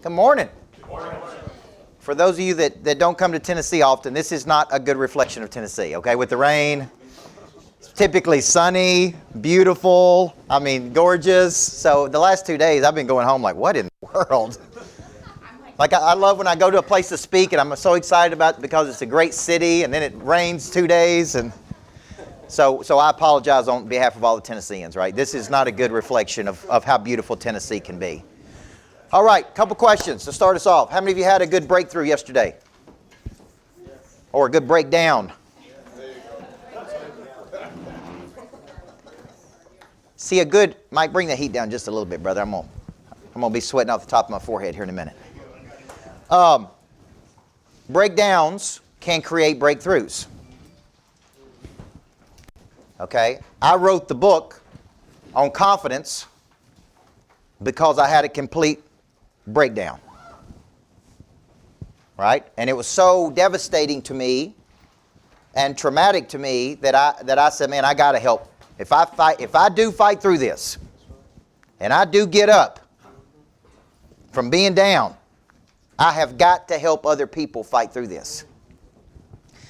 Good morning. For those of you that don't come to Tennessee often, this is not a good reflection of Tennessee, okay? With the rain, it's typically sunny, beautiful, gorgeous. So the last 2 days I've been going home like, what in the world? Like I love when I go to a place to speak and I'm so excited about it because it's a great city and then it rains 2 days. And so I apologize on behalf of all the Tennesseans, right? This is not a good reflection of how beautiful Tennessee can be. All right, couple questions to start us off. How many of you had a good breakthrough yesterday? Or a good breakdown? See, Mike, bring the heat down just a little bit, brother. I'm gonna be sweating off the top of my forehead here in a minute. Breakdowns can create breakthroughs. Okay, I wrote the book on confidence because I had a complete breakdown, right? And it was so devastating to me and traumatic to me that I said, man, I got to help. If I do fight through this, and I do get up from being down, I have got to help other people fight through this.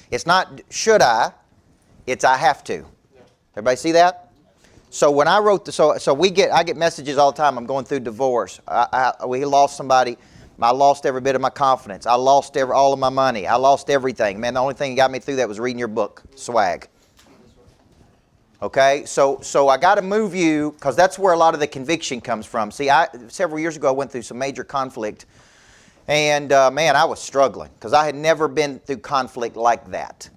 It's not should I, it's I have to. Everybody see that? So when I wrote I get messages all the time. I'm going through divorce. We lost somebody. I lost every bit of my confidence. I lost all of my money. I lost everything. Man, the only thing that got me through that was reading your book, Swag. Okay, so I got to move you because that's where a lot of the conviction comes from. See, several years ago I went through some major conflict, and man, I was struggling because I had never been through conflict like that.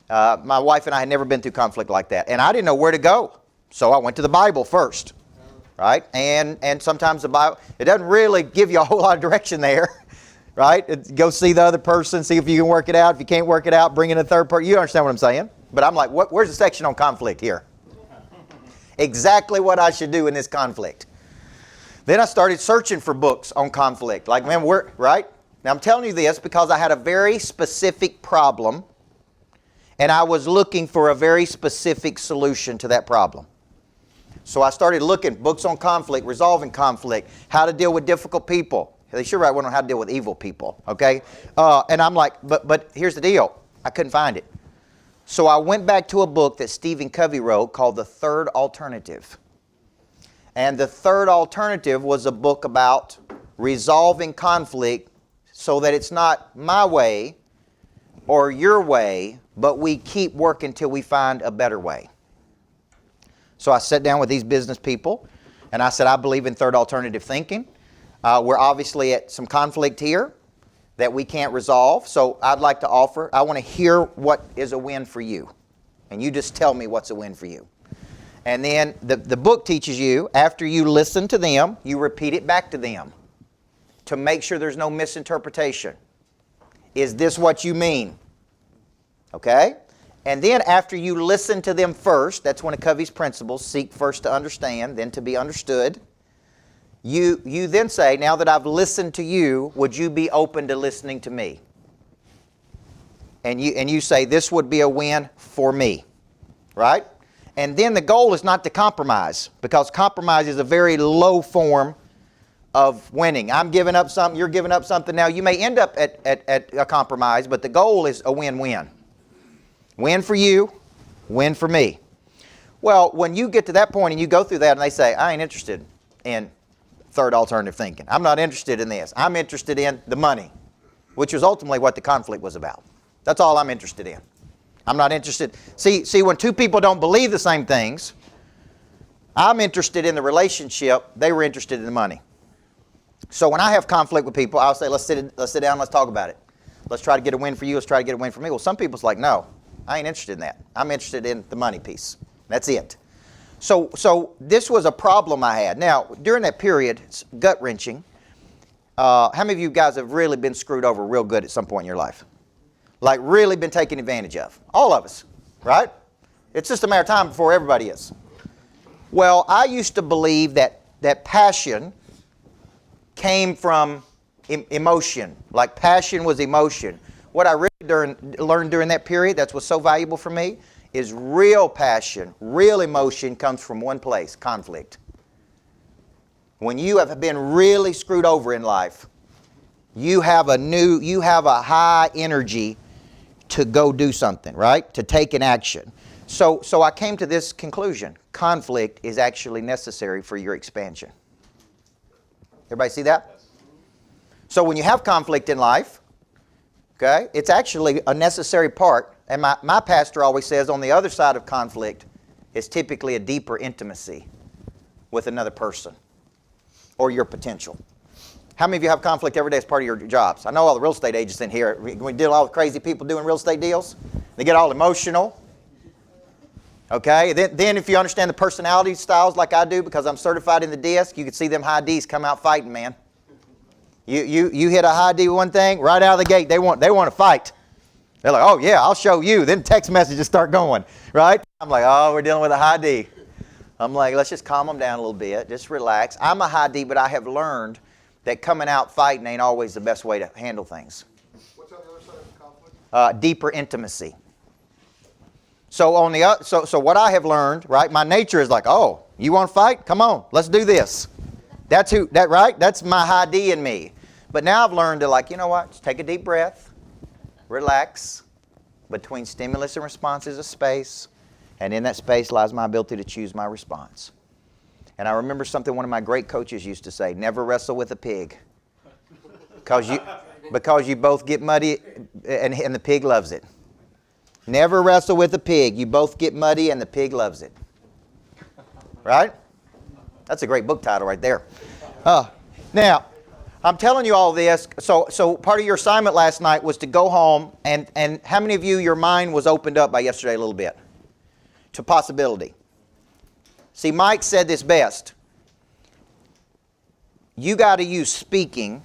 My wife and I had never been through conflict like that, and I didn't know where to go. So I went to the Bible first, right? And sometimes the Bible, it doesn't really give you a whole lot of direction there, right? Go see the other person, see if you can work it out. If you can't work it out, bring in a third person. You understand what I'm saying? But I'm like, where's the section on conflict here? Exactly what I should do in this conflict. Then I started searching for books on conflict. Like, man, right? Now I'm telling you this because I had a very specific problem, and I was looking for a very specific solution to that problem. So I started looking, books on conflict, resolving conflict, how to deal with difficult people. They should write one on how to deal with evil people, okay? And I'm like, but here's the deal. I couldn't find it. So I went back to a book that Stephen Covey wrote called The Third Alternative. And The Third Alternative was a book about resolving conflict so that it's not my way or your way, but we keep working till we find a better way. So I sat down with these business people, and I said, I believe in third alternative thinking. We're obviously at some conflict here that we can't resolve, so I'd like to offer, I want to hear what is a win for you. And you just tell me what's a win for you. And then the book teaches you, after you listen to them, you repeat it back to them to make sure there's no misinterpretation. Is this what you mean? Okay? And then after you listen to them first, that's one of Covey's principles, seek first to understand, then to be understood. You then say, now that I've listened to you, would you be open to listening to me? And you say, this would be a win for me, right? And then the goal is not to compromise, because compromise is a very low form of winning. I'm giving up something, you're giving up something. Now, you may end up at a compromise, but the goal is a win-win. Win for you, win for me. Well, when you get to that point and you go through that and they say, I ain't interested in third alternative thinking. I'm not interested in this. I'm interested in the money, which was ultimately what the conflict was about. That's all I'm interested in. I'm not interested. See, when two people don't believe the same things, I'm interested in the relationship. They were interested in the money. So when I have conflict with people, I'll say, let's sit down, let's talk about it. Let's try to get a win for you. Let's try to get a win for me. Well, some people's like, no. I ain't interested in that. I'm interested in the money piece. That's it. So this was a problem I had. Now, during that period, it's gut-wrenching. How many of you guys have really been screwed over real good at some point in your life? Like really been taken advantage of? All of us, right? It's just a matter of time before everybody is. Well, I used to believe that passion came from emotion. Like passion was emotion. What I really learned during that period, that's what's so valuable for me, is real passion, real emotion comes from one place, conflict. When you have been really screwed over in life, you have a high energy to go do something, right? To take an action. So I came to this conclusion. Conflict is actually necessary for your expansion. Everybody see that? Yes. So when you have conflict in life, okay, it's actually a necessary part. And my pastor always says on the other side of conflict is typically a deeper intimacy with another person or your potential. How many of you have conflict every day as part of your jobs? I know all the real estate agents in here. We deal with all the crazy people doing real estate deals. They get all emotional. Okay? Then if you understand the personality styles like I do, because I'm certified in the disc, you can see them high Ds come out fighting, man. You hit a high D with one thing, right out of the gate, they want to fight. They're like, oh yeah, I'll show you. Then text messages start going, right? I'm like, oh, we're dealing with a high D. I'm like, let's just calm them down a little bit. Just relax. I'm a high D, but I have learned that coming out fighting ain't always the best way to handle things. What's on the other side of the conflict? Deeper intimacy. So so what I have learned, right? My nature is like, oh, you want to fight? Come on, let's do this. Right? That's my high D in me. But now I've learned to, like, you know what? Just take a deep breath, relax. Between stimulus and response is a space, and in that space lies my ability to choose my response. And I remember something one of my great coaches used to say: never wrestle with a pig, because you both get muddy, and the pig loves it. Never wrestle with a pig. You both get muddy, and the pig loves it. Right? That's a great book title right there. Now, I'm telling you all this, so part of your assignment last night was to go home, and how many of you, your mind was opened up by yesterday a little bit to possibility? See, Mike said this best. You got to use speaking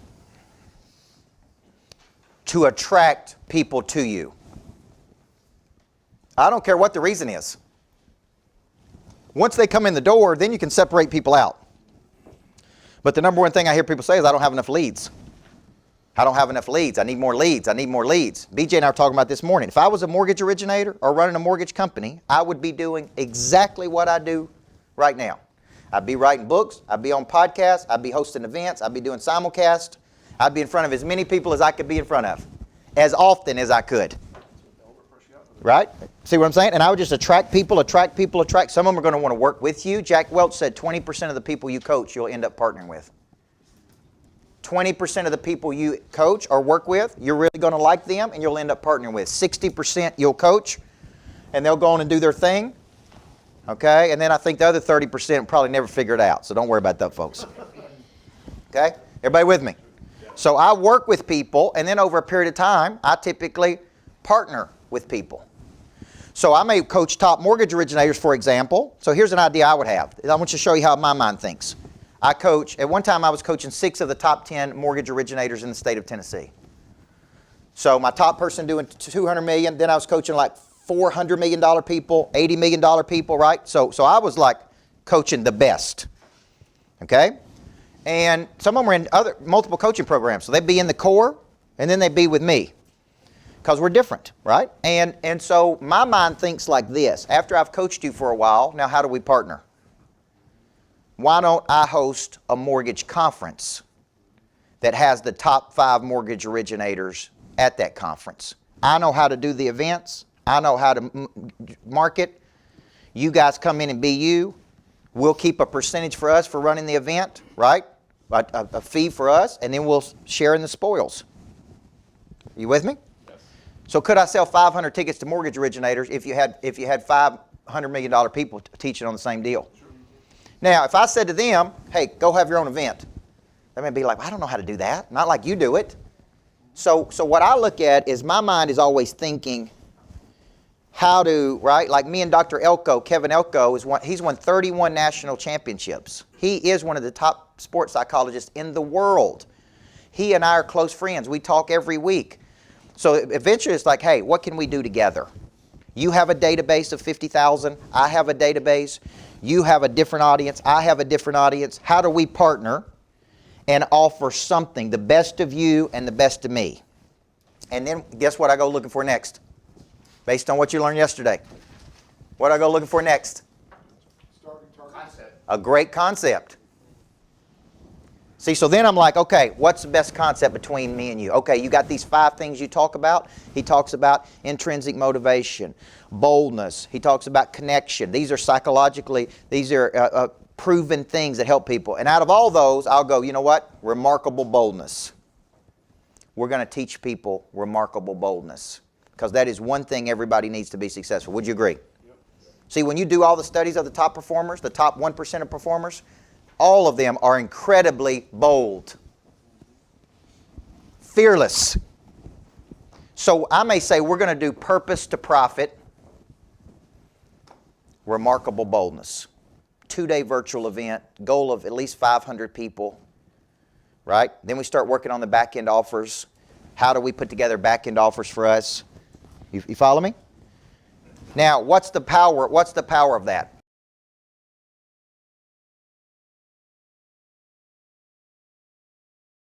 to attract people to you. I don't care what the reason is. Once they come in the door, then you can separate people out. But the number one thing I hear people say is, I don't have enough leads. I don't have enough leads. I need more leads. I need more leads. BJ and I were talking about this morning. If I was a mortgage originator or running a mortgage company, I would be doing exactly what I do right now. I'd be writing books. I'd be on podcasts. I'd be hosting events. I'd be doing simulcast. I'd be in front of as many people as I could be in front of, as often as I could. Right? See what I'm saying? And I would just attract people. Some of them are going to want to work with you. Jack Welch said 20% of the people you coach, you'll end up partnering with. 20% of the people you coach or work with, you're really going to like them and you'll end up partnering with. 60% you'll coach and they'll go on and do their thing. Okay? And then I think the other 30% will probably never figure it out. So don't worry about that, folks. Okay? Everybody with me? So I work with people, and then over a period of time, I typically partner with people. So I may coach top mortgage originators, for example. So here's an idea I would have. I want you to show you how my mind thinks. At one time I was coaching 6 of the top 10 mortgage originators in the state of Tennessee. So my top person doing $200 million, then I was coaching like $400 million people, $80 million people, right? So I was like coaching the best, okay? And some of them were in multiple coaching programs. So they'd be in the core, and then they'd be with me, because we're different, right? And so my mind thinks like this. After I've coached you for a while, now how do we partner? Why don't I host a mortgage conference that has the top 5 mortgage originators at that conference? I know how to do the events. I know how to market. You guys come in and be you. We'll keep a percentage for us for running the event, right? A fee for us, and then we'll share in the spoils. You with me? Yes. So could I sell 500 tickets to mortgage originators if you had $500 million people teaching on the same deal? Sure. Now, if I said to them, hey, go have your own event, they may be like, I don't know how to do that. Not like you do it. So what I look at is my mind is always thinking how to, right? Like me and Dr. Elko, Kevin Elko, he's won 31 national championships. He is one of the top sports psychologists in the world. He and I are close friends. We talk every week. So eventually it's like, hey, what can we do together? You have a database of 50,000. I have a database. You have a different audience. I have a different audience. How do we partner and offer something, the best of you and the best of me? And then guess what I go looking for next? Based on what you learned yesterday. What do I go looking for next? Concept. A great concept. See, so then I'm like, okay, what's the best concept between me and you? Okay, you got these 5 things you talk about. He talks about intrinsic motivation, boldness. He talks about connection. These are psychologically, these are proven things that help people. And out of all those, I'll go, you know what? Remarkable boldness. We're going to teach people remarkable boldness, because that is one thing everybody needs to be successful. Would you agree? Yep. See, when you do all the studies of the top performers, the top 1% of performers, all of them are incredibly bold, fearless. So I may say we're going to do purpose to profit, remarkable boldness. 2-day virtual event, goal of at least 500 people. Right? Then we start working on the back-end offers. How do we put together back-end offers for us? You follow me? Now, what's the power of that?